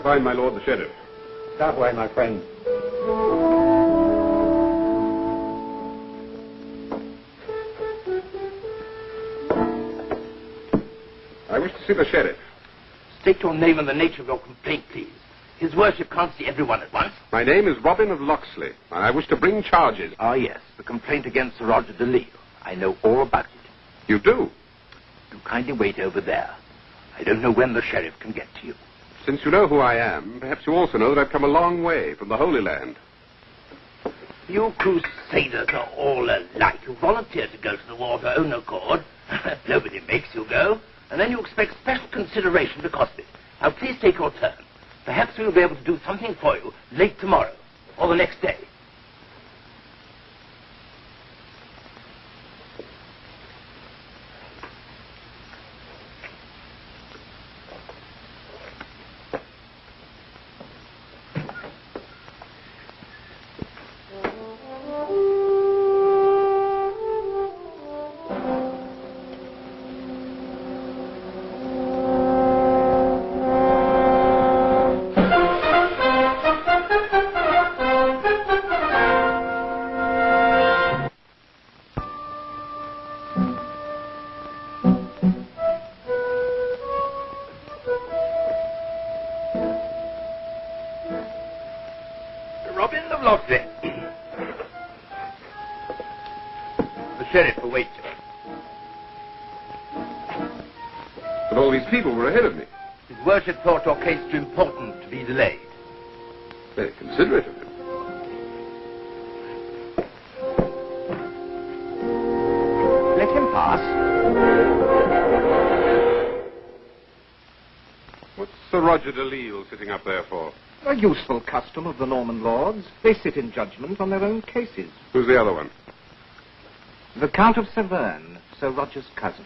find my lord the sheriff? That way, my friend. I wish to see the sheriff. State your name and the nature of your complaint, please. His worship can't see everyone at once. My name is Robin of Locksley, and I wish to bring charges. Ah, yes, the complaint against Sir Roger de Lisle. I know all about it. You do? Do kindly wait over there. I don't know when the sheriff can get to you. Since you know who I am, perhaps you also know that I've come a long way from the Holy Land. You crusaders are all alike. You volunteer to go to the war of your own accord. Nobody makes you go. And then you expect special consideration because of it. Now, please take your turn. Perhaps we'll be able to do something for you late tomorrow or the next day. Robin of Locksley. The sheriff awaits you. But all these people were ahead of me. His worship thought your case too important to be delayed. Very considerate of him. Let him pass. What's Sir Roger de Lisle sitting up there for? A useful custom of the Norman lords. They sit in judgment on their own cases. Who's the other one? The Count of Severn, Sir Roger's cousin.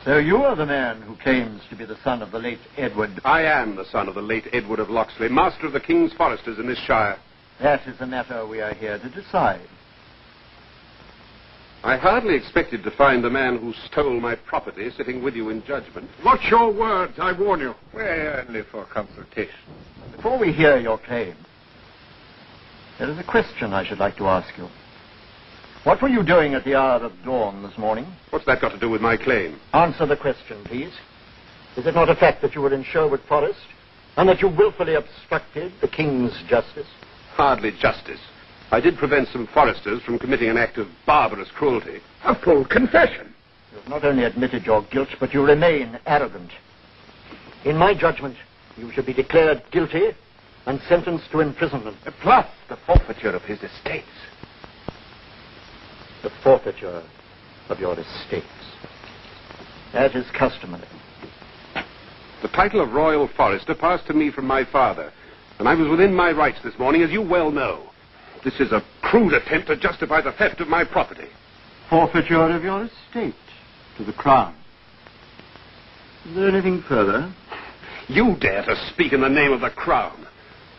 So you are the man who claims to be the son of the late Edward. I am the son of the late Edward of Locksley, master of the King's foresters in this shire. That is the matter we are here to decide. I hardly expected to find the man who stole my property sitting with you in judgment. Watch your words, I warn you. We're only for consultation. Before we hear your claim, there is a question I should like to ask you. What were you doing at the hour of dawn this morning? What's that got to do with my claim? Answer the question, please. Is it not a fact that you were in Sherwood Forest and that you willfully obstructed the King's justice? Hardly justice. I did prevent some foresters from committing an act of barbarous cruelty. A full confession. You have not only admitted your guilt, but you remain arrogant. In my judgment, you should be declared guilty and sentenced to imprisonment. Plus the forfeiture of his estates. The forfeiture of your estates. That is customary. The title of Royal Forester passed to me from my father, and I was within my rights this morning, as you well know. This is a crude attempt to justify the theft of my property. Forfeiture of your estate to the Crown. Is there anything further? You dare to speak in the name of the Crown.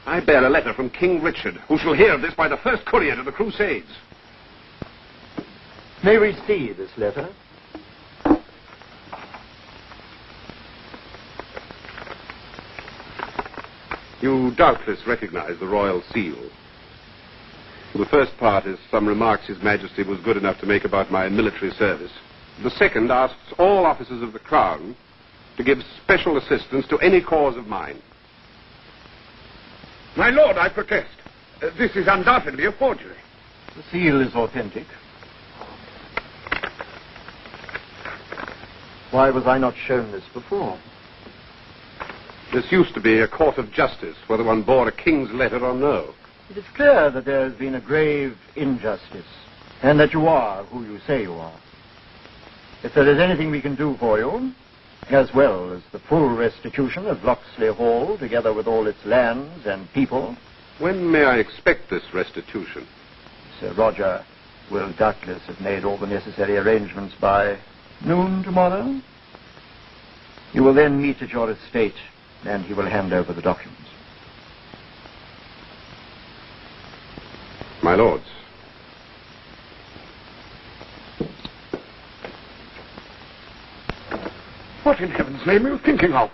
I bear a letter from King Richard, who shall hear of this by the first courier to the Crusades. May we see this letter? You doubtless recognize the royal seal. The first part is some remarks His Majesty was good enough to make about my military service. The second asks all officers of the Crown to give special assistance to any cause of mine. My lord, I protest. This is undoubtedly a forgery. The seal is authentic. Why was I not shown this before? This used to be a court of justice, whether one bore a king's letter or no. It is clear that there has been a grave injustice, and that you are who you say you are. If there is anything we can do for you, as well as the full restitution of Locksley Hall, together with all its lands and people... When may I expect this restitution? Sir Roger will doubtless have made all the necessary arrangements by noon tomorrow. You will then meet at your estate, and he will hand over the documents. My lords, What in heaven's name are you thinking of?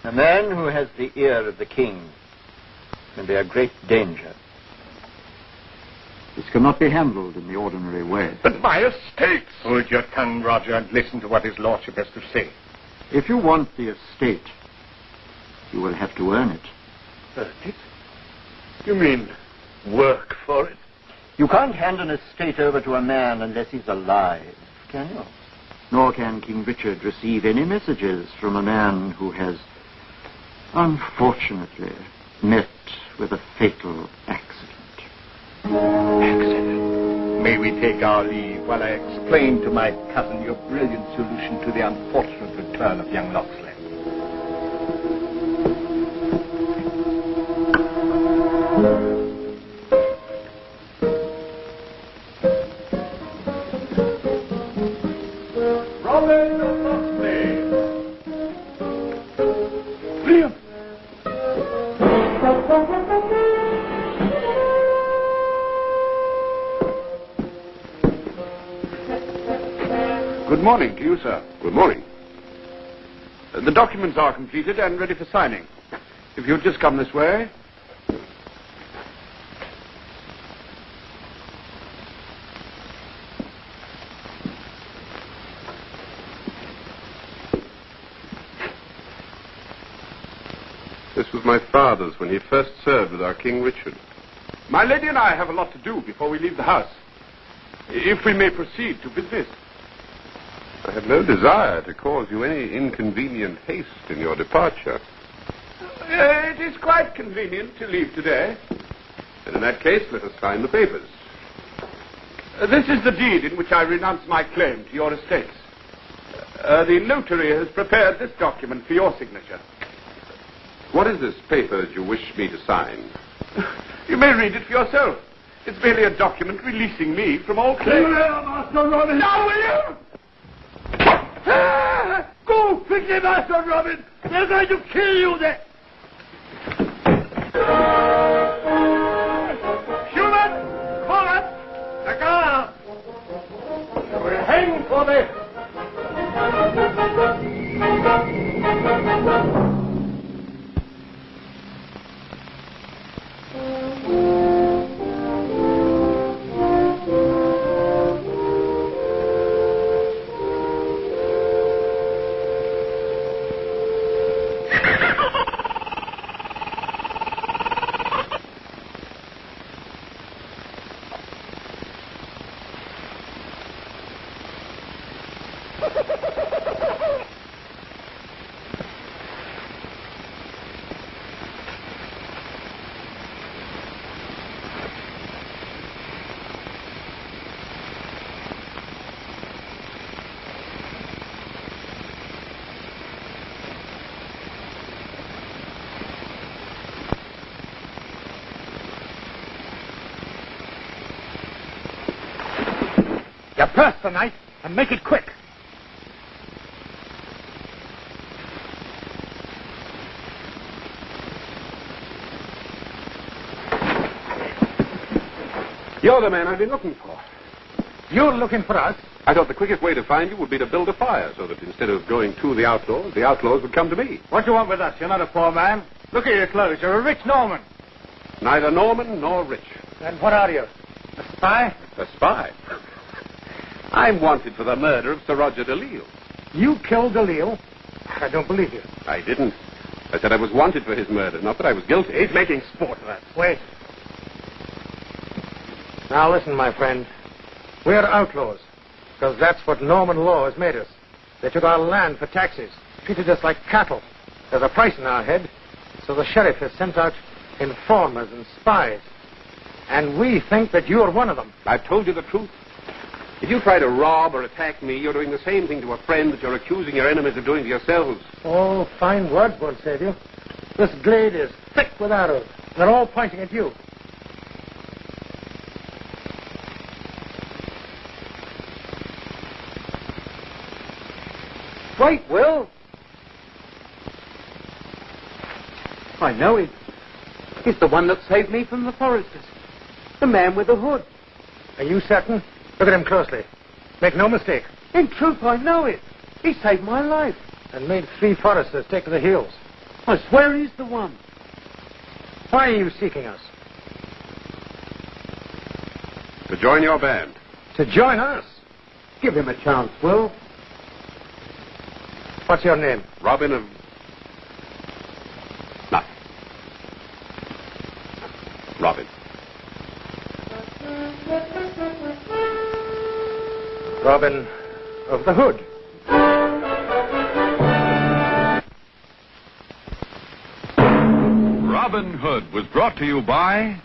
A man who has the ear of the king can be a great danger. This cannot be handled in the ordinary way. But my estates! Hold your tongue, Roger, and listen to what his lordship has to say. If you want the estate, you will have to earn it. Earn it? You mean work for it? You can't hand an estate over to a man unless he's alive, can you? Nor can King Richard receive any messages from a man who has, unfortunately, met with a fatal accident. Accident? May we take our leave while I explain to my cousin your brilliant solution to the unfortunate return of young Locksley? Robin of Locksley! William! Good morning to you, sir. Good morning. The documents are completed and ready for signing. If you'll just come this way. This was my father's when he first served with our King Richard. My lady and I have a lot to do before we leave the house. If we may proceed to business. I have no desire to cause you any inconvenient haste in your departure. It is quite convenient to leave today. And in that case, let us sign the papers. This is the deed in which I renounce my claim to your estates. The notary has prepared this document for your signature. What is this paper that you wish me to sign? You may read it for yourself. It's merely a document releasing me from all claim. Master Robin! Now, will you? Go quickly, Master Robin! They're going to kill you there! Human! Call up the guard! You will hang for this! You purse the knife and make it quick. You're the man I've been looking for. You're looking for us? I thought the quickest way to find you would be to build a fire so that instead of going to the outlaws would come to me. What do you want with us? You're not a poor man. Look at your clothes. You're a rich Norman. Neither Norman nor rich. And what are you? A spy? A spy? I'm wanted for the murder of Sir Roger de Lisle. You killed DeLisle? I don't believe you. I didn't. I said I was wanted for his murder, not that I was guilty. He's making sport of us. Wait. Now listen, my friend. We're outlaws, because that's what Norman law has made us. They took our land for taxes, treated us like cattle. There's a price in our head, so the sheriff has sent out informers and spies. And we think that you're one of them. I've told you the truth. If you try to rob or attack me, you're doing the same thing to a friend that you're accusing your enemies of doing to yourselves. Oh, fine words won't save you. This glade is thick with arrows. They're all pointing at you. Wait, Will. I know him. He's the one that saved me from the foresters. The man with the hood. Are you certain? Look at him closely. Make no mistake. In truth, I know it. He saved my life. and made 3 foresters take to the hills. I swear he's the one. Why are you seeking us? To join your band. To join us? Give him a chance, Will. What's your name? Robin of... Nothing. Robin. Robin of the Hood. Robin Hood was brought to you by